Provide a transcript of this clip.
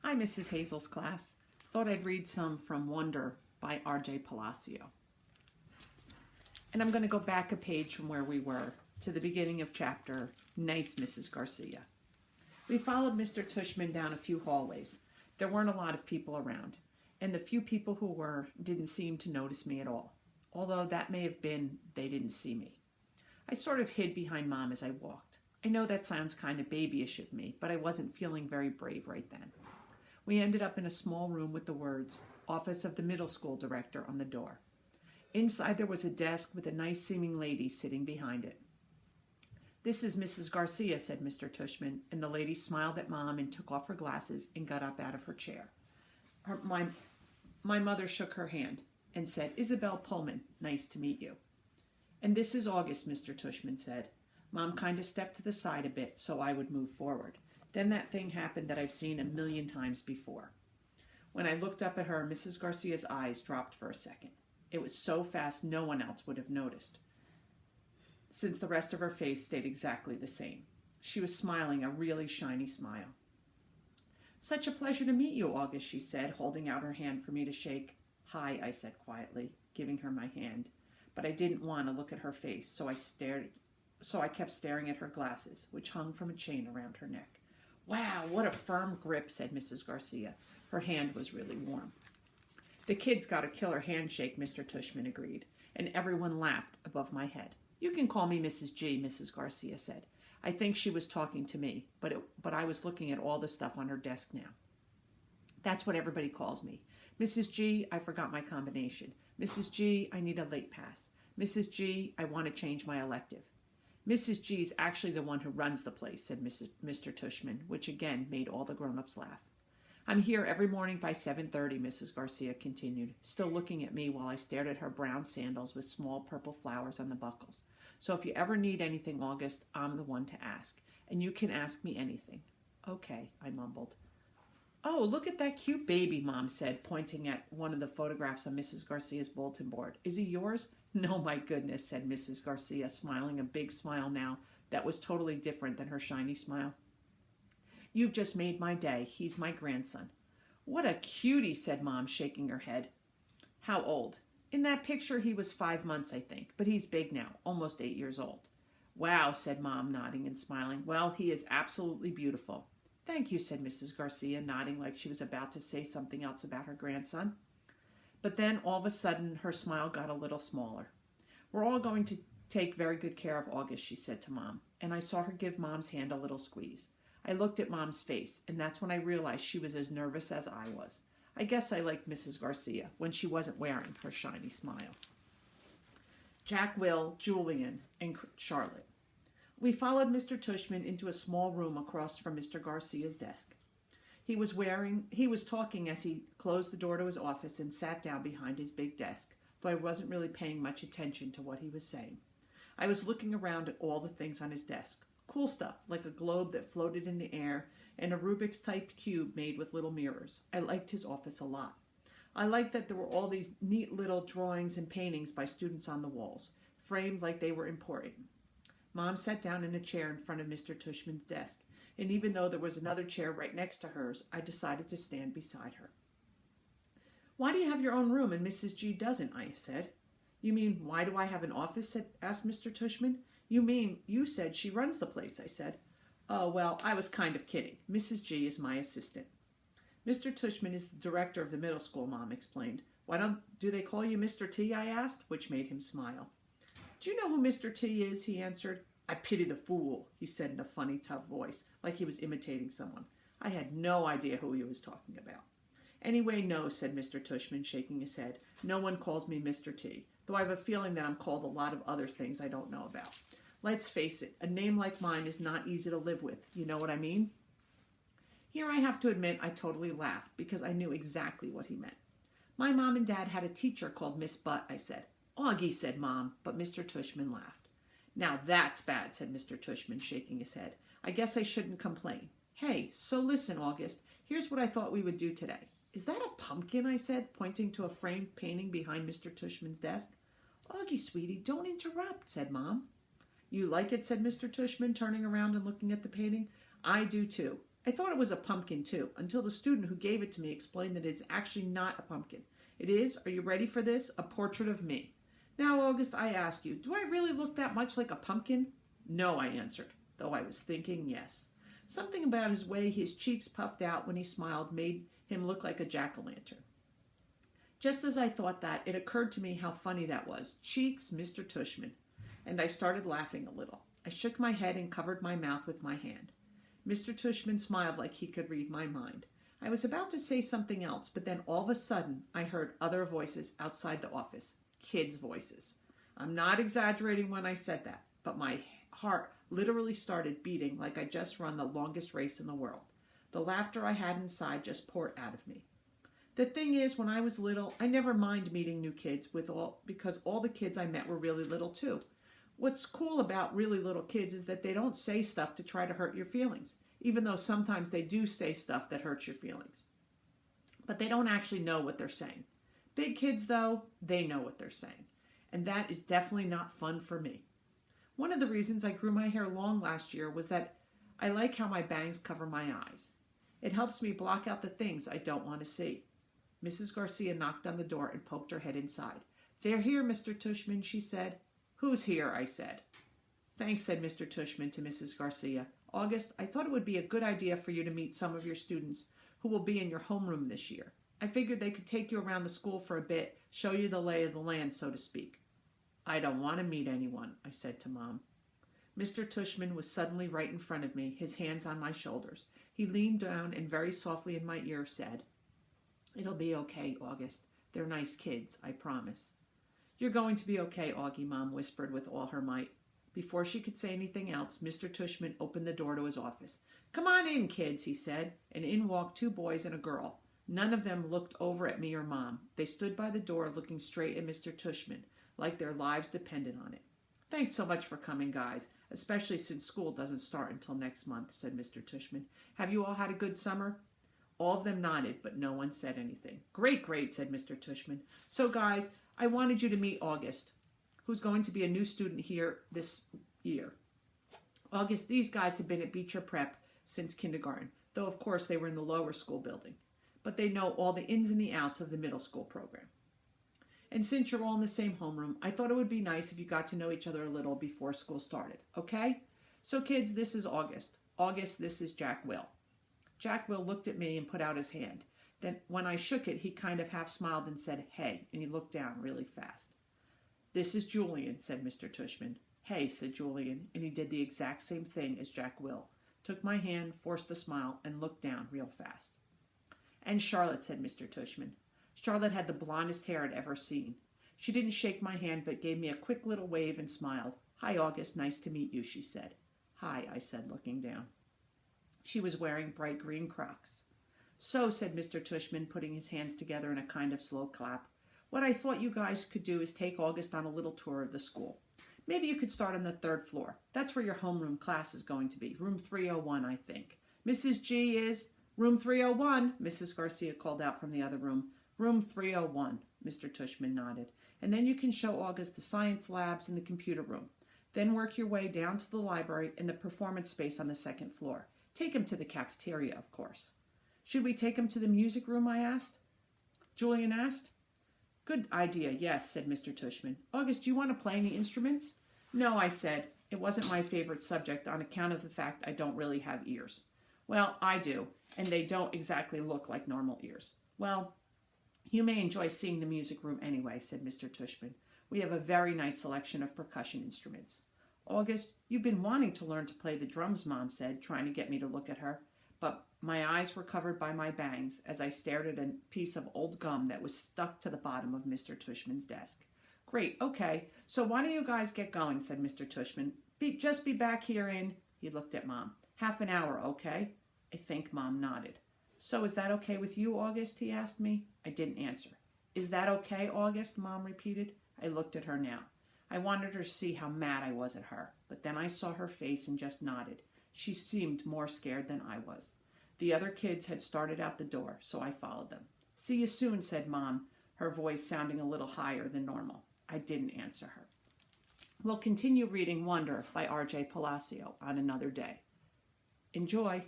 Hi, Mrs. Hazel's class. Thought I'd read some from Wonder by RJ Palacio. And I'm going to go back a page from where we were to the beginning of chapter, Nice Mrs. Garcia. We followed Mr. Tushman down a few hallways. There weren't a lot of people around, and the few people who were didn't seem to notice me at all, although that may have been they didn't see me. I sort of hid behind Mom as I walked. I know that sounds kind of babyish of me, but I wasn't feeling very brave right then. We ended up in a small room with the words, Office of the Middle School Director on the door. Inside there was a desk with a nice-seeming lady sitting behind it. This is Mrs. Garcia, said Mr. Tushman, and the lady smiled at Mom and took off her glasses and got up out of her chair. My mother shook her hand and said, Isabel Pullman, nice to meet you. And this is August, Mr. Tushman said. Mom kind of stepped to the side a bit so I would move forward. Then that thing happened that I've seen a million times before. When I looked up at her, Mrs. Garcia's eyes dropped for a second. It was so fast no one else would have noticed, since the rest of her face stayed exactly the same. She was smiling a really shiny smile. Such a pleasure to meet you, August, she said, holding out her hand for me to shake. Hi, I said quietly, giving her my hand. But I didn't want to look at her face, so I kept staring at her glasses, which hung from a chain around her neck. Wow, what a firm grip, said Mrs. Garcia. Her hand was really warm. The kid's got a killer handshake, Mr. Tushman agreed, and everyone laughed above my head. You can call me Mrs. G, Mrs. Garcia said. I think she was talking to me, but I was looking at all the stuff on her desk now. That's what everybody calls me. Mrs. G, I forgot my combination. Mrs. G, I need a late pass. Mrs. G, I want to change my elective. Mrs. G is actually the one who runs the place, said Mr. Tushman, which again made all the grown-ups laugh. I'm here every morning by 7:30, Mrs. Garcia continued, still looking at me while I stared at her brown sandals with small purple flowers on the buckles. So if you ever need anything, August, I'm the one to ask. And you can ask me anything. Okay, I mumbled. Oh, look at that cute baby, Mom said, pointing at one of the photographs on Mrs. Garcia's bulletin board. Is he yours? No, my goodness, said Mrs. Garcia, smiling a big smile now that was totally different than her shiny smile. You've just made my day. He's my grandson. What a cutie, said Mom, shaking her head. How old? In that picture, he was 5 months, I think, but he's big now, almost 8 years old. Wow, said Mom, nodding and smiling. Well, he is absolutely beautiful. Thank you, said Mrs. Garcia, nodding like she was about to say something else about her grandson. But then, all of a sudden, her smile got a little smaller. We're all going to take very good care of August, she said to Mom, and I saw her give Mom's hand a little squeeze. I looked at Mom's face, and that's when I realized she was as nervous as I was. I guess I liked Mrs. Garcia when she wasn't wearing her shiny smile. Jack, Will, Julian, and Charlotte. We followed Mr. Tushman into a small room across from Mr. Garcia's desk. He was talking as he closed the door to his office and sat down behind his big desk, though I wasn't really paying much attention to what he was saying. I was looking around at all the things on his desk. Cool stuff, like a globe that floated in the air and a Rubik's type cube made with little mirrors. I liked his office a lot. I liked that there were all these neat little drawings and paintings by students on the walls, framed like they were important. Mom sat down in a chair in front of Mr. Tushman's desk, and even though there was another chair right next to hers, I decided to stand beside her. Why do you have your own room and Mrs. G doesn't? I said. You mean, why do I have an office? Asked Mr. Tushman. You mean, you said she runs the place, I said. Oh, well, I was kind of kidding. Mrs. G is my assistant. Mr. Tushman is the director of the middle school, Mom explained. Do they call you Mr. T, I asked, which made him smile. Do you know who Mr. T is, he answered. I pity the fool, he said in a funny, tough voice, like he was imitating someone. I had no idea who he was talking about. Anyway, no, said Mr. Tushman, shaking his head. No one calls me Mr. T, though I have a feeling that I'm called a lot of other things I don't know about. Let's face it, a name like mine is not easy to live with. You know what I mean? Here I have to admit I totally laughed because I knew exactly what he meant. My mom and dad had a teacher called Miss Butt, I said. Augie, said Mom, but Mr. Tushman laughed. Now that's bad, said Mr. Tushman, shaking his head. I guess I shouldn't complain. Hey, so listen, August, here's what I thought we would do today. Is that a pumpkin, I said, pointing to a framed painting behind Mr. Tushman's desk. Augie, sweetie, don't interrupt, said Mom. You like it, said Mr. Tushman, turning around and looking at the painting. I do too. I thought it was a pumpkin too, until the student who gave it to me explained that it is actually not a pumpkin. It is, are you ready for this, a portrait of me. Now, August, I ask you, do I really look that much like a pumpkin? No, I answered, though I was thinking yes. Something about his way his cheeks puffed out when he smiled made him look like a jack-o'-lantern. Just as I thought that, it occurred to me how funny that was. Cheeks, Mr. Tushman. And I started laughing a little. I shook my head and covered my mouth with my hand. Mr. Tushman smiled like he could read my mind. I was about to say something else, but then all of a sudden I heard other voices outside the office. Kids' voices. I'm not exaggerating when I said that, but my heart literally started beating like I just run the longest race in the world. The laughter I had inside just poured out of me. The thing is, when I was little, I never minded meeting new kids because all the kids I met were really little too. What's cool about really little kids is that they don't say stuff to try to hurt your feelings, even though sometimes they do say stuff that hurts your feelings. But they don't actually know what they're saying. Big kids, though, they know what they're saying. And that is definitely not fun for me. One of the reasons I grew my hair long last year was that I like how my bangs cover my eyes. It helps me block out the things I don't want to see. Mrs. Garcia knocked on the door and poked her head inside. They're here, Mr. Tushman, she said. Who's here? I said. Thanks, said Mr. Tushman to Mrs. Garcia. August, I thought it would be a good idea for you to meet some of your students who will be in your homeroom this year. I figured they could take you around the school for a bit, show you the lay of the land, so to speak. I don't want to meet anyone, I said to Mom. Mr. Tushman was suddenly right in front of me, his hands on my shoulders. He leaned down and very softly in my ear said, It'll be okay, August. They're nice kids, I promise. You're going to be okay, Augie, Mom whispered with all her might. Before she could say anything else, Mr. Tushman opened the door to his office. Come on in, kids, he said, and in walked 2 boys and a girl. None of them looked over at me or Mom. They stood by the door looking straight at Mr. Tushman, like their lives depended on it. Thanks so much for coming, guys, especially since school doesn't start until next month, said Mr. Tushman. Have you all had a good summer? All of them nodded, but no one said anything. Great, great, said Mr. Tushman. So, guys, I wanted you to meet August, who's going to be a new student here this year. August, these guys have been at Beecher Prep since kindergarten, though, of course, they were in the lower school building. But they know all the ins and the outs of the middle school program. And since you're all in the same homeroom, I thought it would be nice if you got to know each other a little before school started, okay? So, kids, this is August. August, this is Jack Will. Jack Will looked at me and put out his hand. Then when I shook it, he kind of half smiled and said, hey, and he looked down really fast. This is Julian, said Mr. Tushman. Hey, said Julian, and he did the exact same thing as Jack Will. Took my hand, forced a smile, and looked down real fast. And Charlotte, said Mr. Tushman. Charlotte had the blondest hair I'd ever seen. She didn't shake my hand, but gave me a quick little wave and smiled. Hi, August, nice to meet you, she said. Hi, I said, looking down. She was wearing bright green Crocs. So, said Mr. Tushman, putting his hands together in a kind of slow clap, what I thought you guys could do is take August on a little tour of the school. Maybe you could start on the 3rd floor. That's where your homeroom class is going to be, room 301, I think. Mrs. G is room 301, Mrs. Garcia called out from the other room. Room 301, Mr. Tushman nodded. And then you can show August the science labs and the computer room. Then work your way down to the library and the performance space on the 2nd floor. Take him to the cafeteria, of course. Should we take him to the music room, I asked. Julian asked. Good idea, yes, said Mr. Tushman. August, do you want to play any instruments? No, I said. It wasn't my favorite subject on account of the fact I don't really have ears. Well, I do, and they don't exactly look like normal ears. Well, you may enjoy seeing the music room anyway, said Mr. Tushman. We have a very nice selection of percussion instruments. August, you've been wanting to learn to play the drums, Mom said, trying to get me to look at her. But my eyes were covered by my bangs as I stared at a piece of old gum that was stuck to the bottom of Mr. Tushman's desk. Great, okay, so why don't you guys get going, said Mr. Tushman. Just be back here in, he looked at Mom. Half an hour, okay? I think Mom nodded. So is that okay with you, August, he asked me. I didn't answer. Is that okay, August, Mom repeated. I looked at her now. I wanted her to see how mad I was at her, but then I saw her face and just nodded. She seemed more scared than I was. The other kids had started out the door, so I followed them. See you soon, said Mom, her voice sounding a little higher than normal. I didn't answer her. We'll continue reading Wonder by RJ Palacio on another day. Enjoy.